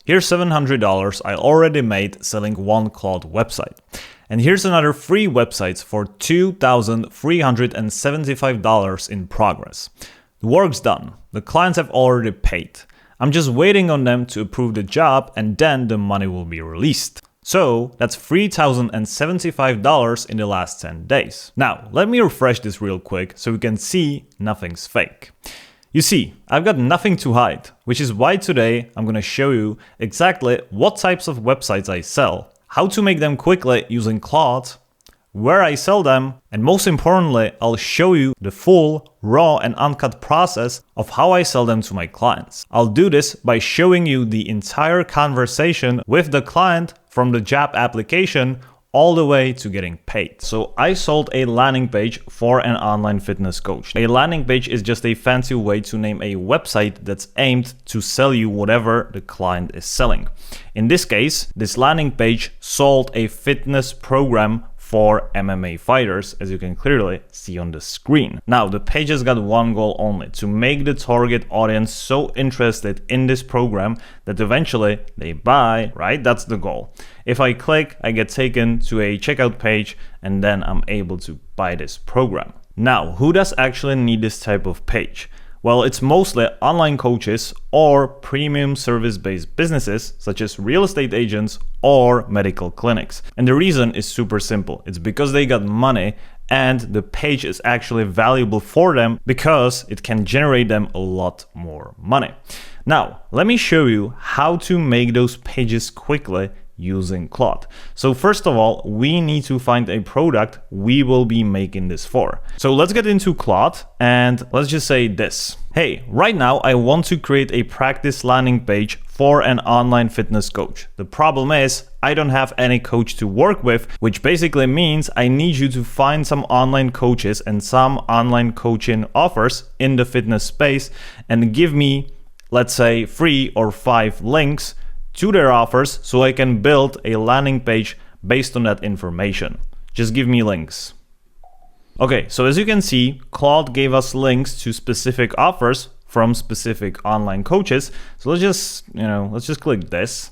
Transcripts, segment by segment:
Here's $700 I already made selling one Claude website. And here's another 3 websites for $2,375 in progress. The work's done. The clients have already paid. I'm just waiting on them to approve the job and then the money will be released. So that's $3,075 in the last 10 days. Now, let me refresh this real quick so we can see nothing's fake. You see, I've got nothing to hide, which is why today I'm gonna show you exactly what types of websites I sell, how to make them quickly using Claude, where I sell them, and most importantly, I'll show you the full, raw and uncut process of how I sell them to my clients. I'll do this by showing you the entire conversation with the client from the job application all the way to getting paid. So I sold a landing page for an online fitness coach. A landing page is just a fancy way to name a website that's aimed to sell you whatever the client is selling. In this case, this landing page sold a fitness program for MMA fighters, as you can clearly see on the screen. Now, the page has got one goal only: to make the target audience so interested in this program that eventually they buy, right? That's the goal. If I click, I get taken to a checkout page and then I'm able to buy this program. Now, who does actually need this type of page? Well, it's mostly online coaches or premium service-based businesses such as real estate agents or medical clinics. And the reason is super simple. It's because they got money and the page is actually valuable for them because it can generate them a lot more money. Now, let me show you how to make those pages quickly using Claude. So first of all, we need to find a product we will be making this for. So let's get into Claude and let's just say this. Hey, right now I want to create a practice landing page for an online fitness coach. The problem is I don't have any coach to work with, which basically means I need you to find some online coaches and some online coaching offers in the fitness space and give me, let's say, 3 or 5 links to their offers so I can build a landing page based on that information. Just give me links. Okay, so as you can see, Claude gave us links to specific offers from specific online coaches. So let's just click this.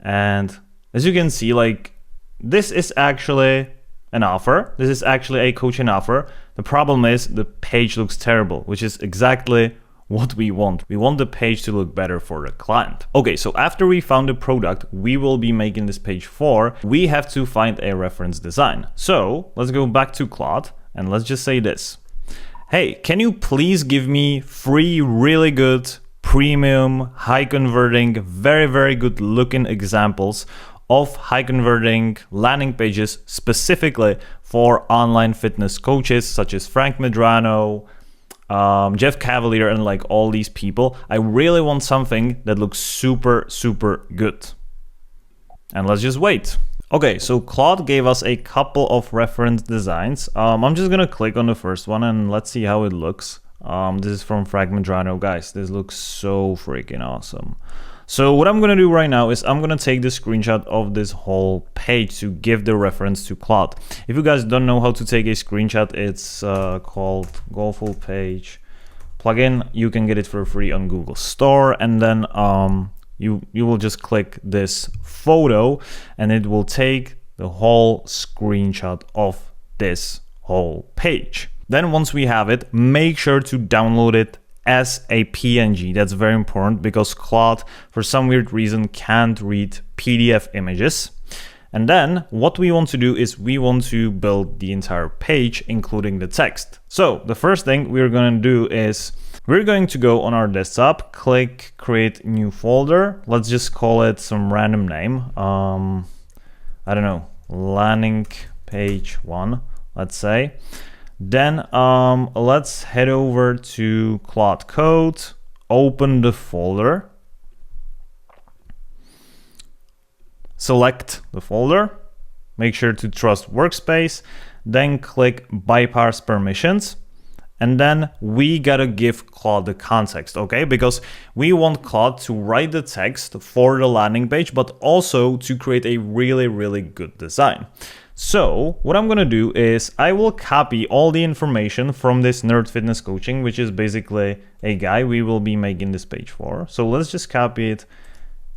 And as you can see, like, this is actually an offer. This is actually a coaching offer. The problem is the page looks terrible, which is exactly what we want. We want the page to look better for the client. Okay, so after we found the product we will be making this page for, we have to find a reference design. So let's go back to Claude and let's just say this. Hey, can you please give me 3 really good, premium, high converting, very good looking examples of high converting landing pages specifically for online fitness coaches such as Frank Medrano, Jeff Cavalier, and like all these people. I really want something that looks super good. And let's just wait. Okay, so Claude gave us a couple of reference designs. I'm just gonna click on the first one and let's see how it looks. This is from Frank Medrano. Guys, this looks so freaking awesome. So what I'm gonna do right now is I'm gonna take the screenshot of this whole page to give the reference to Claude. If you guys don't know how to take a screenshot, it's called Go Full Page plugin. You can get it for free on Google Store, and then you will just click this photo and it will take the whole screenshot of this whole page. Then once we have it, make sure to download it as a PNG. That's very important because Claude, for some weird reason, can't read PDF images. And then what we want to do is we want to build the entire page, including the text. So the first thing we're going to do is we're going to go on our desktop, click create new folder. Let's just call it some random name. I don't know, landing page 1, let's say. Then let's head over to Claude Code, open the folder, select the folder, make sure to trust workspace, then click bypass permissions, and then we gotta give Claude the context, okay? Because we want Claude to write the text for the landing page, but also to create a really good design. So what I'm gonna do is I will copy all the information from this Nerd Fitness Coaching, which is basically a guy we will be making this page for. So let's just copy it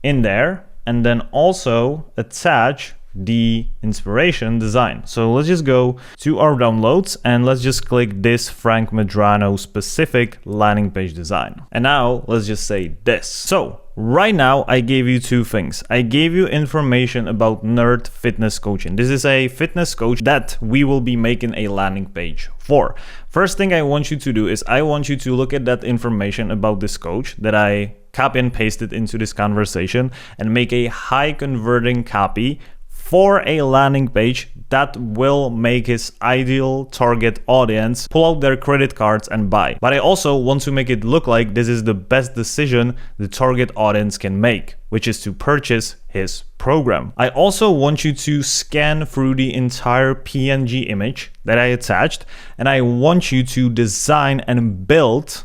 in there and then also attach the inspiration design. So let's just go to our downloads and let's just click this Frank Medrano specific landing page design. And now let's just say this. So right now I gave you two things. I gave you information about Nerd Fitness Coaching. This is a fitness coach that we will be making a landing page for. First thing I want you to do is I want you to look at that information about this coach that I copy and pasted into this conversation and make a high converting copy for a landing page that will make his ideal target audience pull out their credit cards and buy. But I also want to make it look like this is the best decision the target audience can make, which is to purchase his program. I also want you to scan through the entire PNG image that I attached, and I want you to design and build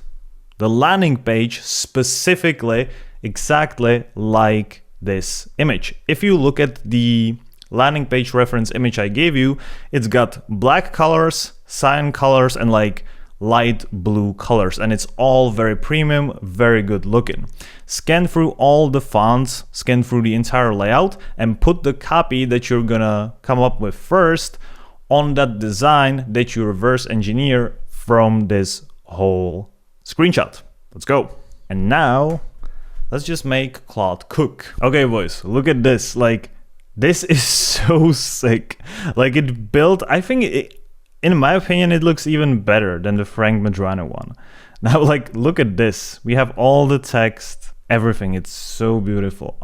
the landing page specifically exactly like this image. If you look at the landing page reference image I gave you, it's got black colors, cyan colors, and like light blue colors, and it's all very premium, very good looking. Scan through all the fonts, scan through the entire layout, and put the copy that you're gonna come up with first on that design that you reverse engineer from this whole screenshot. Let's go. And now let's just make Claude cook. Okay, boys, look at this. Like, this is so sick. Like, it built, I think in my opinion, it looks even better than the Frank Medrano one. Now, like, look at this. We have all the text, everything. It's so beautiful.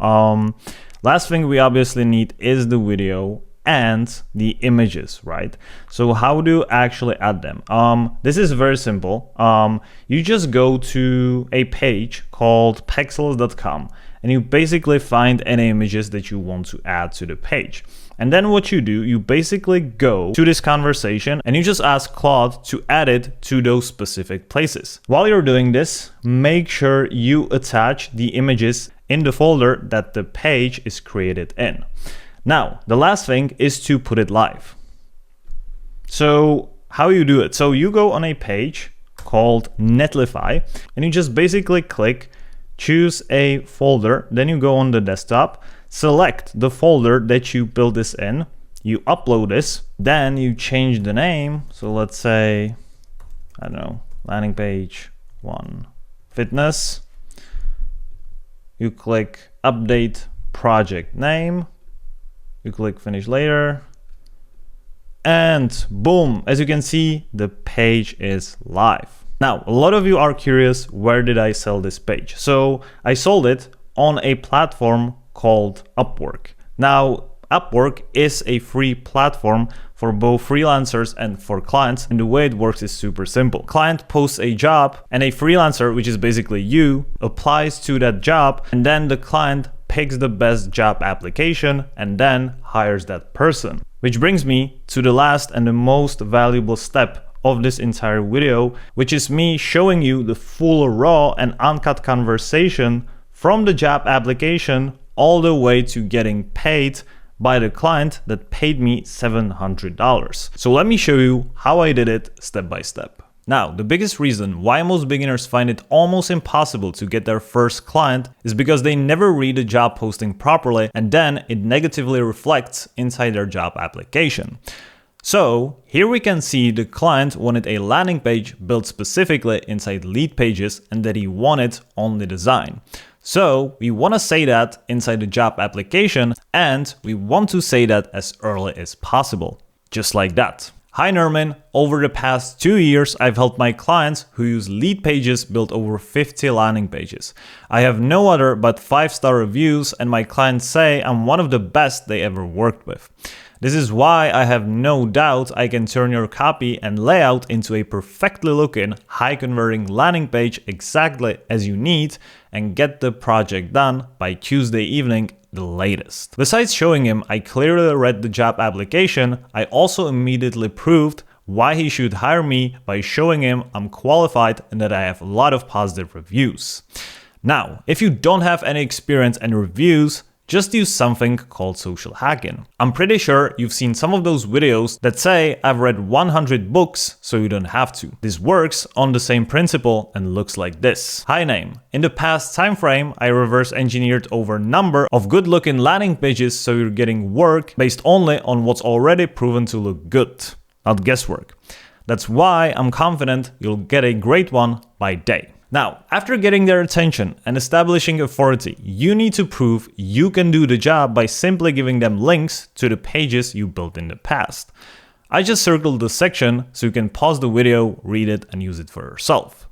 Last thing we obviously need is the video and the images, right? So how do you actually add them? This is very simple. You just go to a page called pexels.com and you basically find any images that you want to add to the page. And then what you do, you basically go to this conversation and you just ask Claude to add it to those specific places. While you're doing this, make sure you attach the images in the folder that the page is created in. Now, the last thing is to put it live. So how you do it? So you go on a page called Netlify and you just basically click, choose a folder, then you go on the desktop, select the folder that you build this in, you upload this, then you change the name. So let's say, I don't know, landing page 1 fitness. You click update project name. You click finish later, and boom, as you can see, the page is live. Now, a lot of you are curious, where did I sell this page? So I sold it on a platform called Upwork. Now, Upwork is a free platform for both freelancers and for clients, and the way it works is super simple. Client posts a job and a freelancer, which is basically you, applies to that job, and then the client picks the best job application and then hires that person. Which brings me to the last and the most valuable step of this entire video, which is me showing you the full raw and uncut conversation from the job application all the way to getting paid by the client that paid me $700. So let me show you how I did it step by step. Now, the biggest reason why most beginners find it almost impossible to get their first client is because they never read the job posting properly, and then it negatively reflects inside their job application. So here we can see the client wanted a landing page built specifically inside lead pages and that he wanted only design. So we want to say that inside the job application, and we want to say that as early as possible, just like that. Hi Nerman, over the past 2 years, I've helped my clients who use lead pages build over 50 landing pages. I have no other but 5-star reviews, and my clients say I'm one of the best they ever worked with. This is why I have no doubt I can turn your copy and layout into a perfectly looking, high converting landing page exactly as you need and get the project done by Tuesday evening, the latest. Besides showing him I clearly read the job application, I also immediately proved why he should hire me by showing him I'm qualified and that I have a lot of positive reviews. Now, if you don't have any experience and reviews, just use something called social hacking. I'm pretty sure you've seen some of those videos that say I've read 100 books, so you don't have to. This works on the same principle and looks like this. Hi name. In the past time frame, I reverse engineered over a number of good looking landing pages so you're getting work based only on what's already proven to look good, not guesswork. That's why I'm confident you'll get a great one by day. Now, after getting their attention and establishing authority, you need to prove you can do the job by simply giving them links to the pages you built in the past. I just circled the section so you can pause the video, read it, and use it for yourself.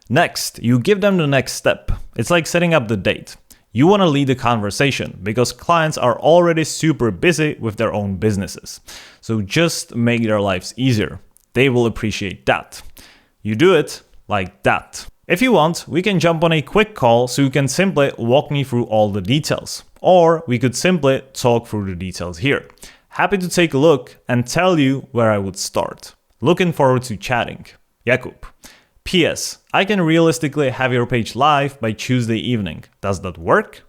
Next, you give them the next step. It's like setting up the date. You want to lead the conversation because clients are already super busy with their own businesses. So just make their lives easier. They will appreciate that. You do it like that. If you want, we can jump on a quick call so you can simply walk me through all the details. Or we could simply talk through the details here. Happy to take a look and tell you where I would start. Looking forward to chatting. Jakub. PS. I can realistically have your page live by Tuesday evening. Does that work?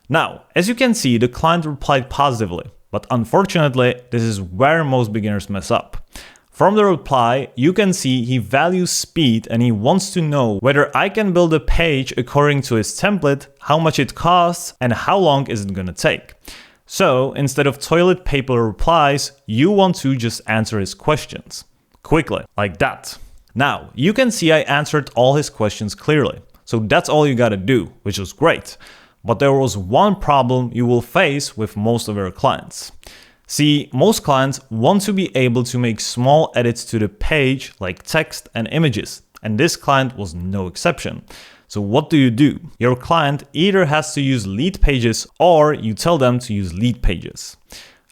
Now, as you can see, the client replied positively. But unfortunately, this is where most beginners mess up. From the reply, you can see he values speed and he wants to know whether I can build a page according to his template, how much it costs, and how long is it gonna take. So instead of toilet paper replies, you want to just answer his questions. Quickly, like that. Now, you can see I answered all his questions clearly. So that's all you gotta do, which was great. But there was one problem you will face with most of your clients. See, most clients want to be able to make small edits to the page like text and images, and this client was no exception. So what do? Your client either has to use lead pages or you tell them to use lead pages.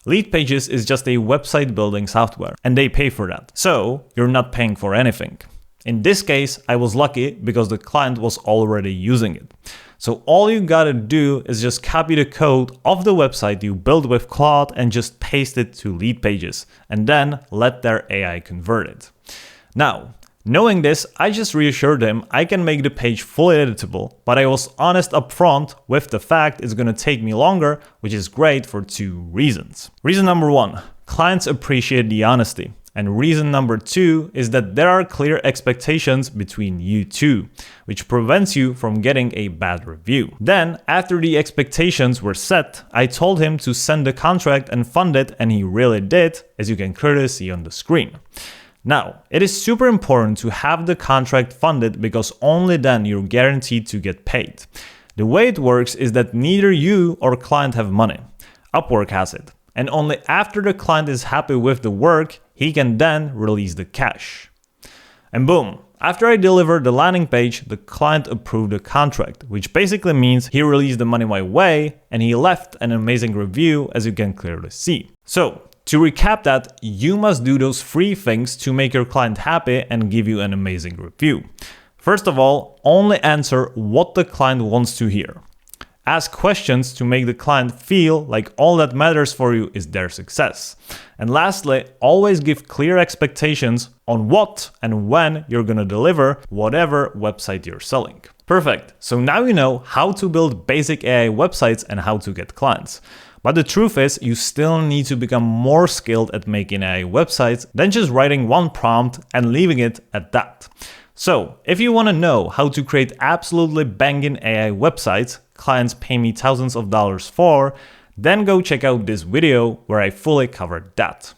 Lead pages is just a website building software and they pay for that. So you're not paying for anything. In this case, I was lucky because the client was already using it. So all you gotta do is just copy the code of the website you built with Claude and just paste it to lead pages and then let their AI convert it. Now, knowing this, I just reassured him I can make the page fully editable, but I was honest upfront with the fact it's gonna take me longer, which is great for two reasons. Reason number one, clients appreciate the honesty. And reason number two is that there are clear expectations between you two, which prevents you from getting a bad review. Then, after the expectations were set, I told him to send the contract and fund it, and he really did, as you can clearly see on the screen. Now, it is super important to have the contract funded because only then you're guaranteed to get paid. The way it works is that neither you or client have money. Upwork has it. And only after the client is happy with the work, he can then release the cash. And boom, after I delivered the landing page, the client approved the contract, which basically means he released the money my way and he left an amazing review, as you can clearly see. So, to recap that, you must do those 3 things to make your client happy and give you an amazing review. First of all, only answer what the client wants to hear. Ask questions to make the client feel like all that matters for you is their success. And lastly, always give clear expectations on what and when you're gonna deliver whatever website you're selling. Perfect. So now you know how to build basic AI websites and how to get clients. But the truth is, you still need to become more skilled at making AI websites than just writing one prompt and leaving it at that. So, if you want to know how to create absolutely banging AI websites clients pay me thousands of dollars for, then go check out this video where I fully covered that.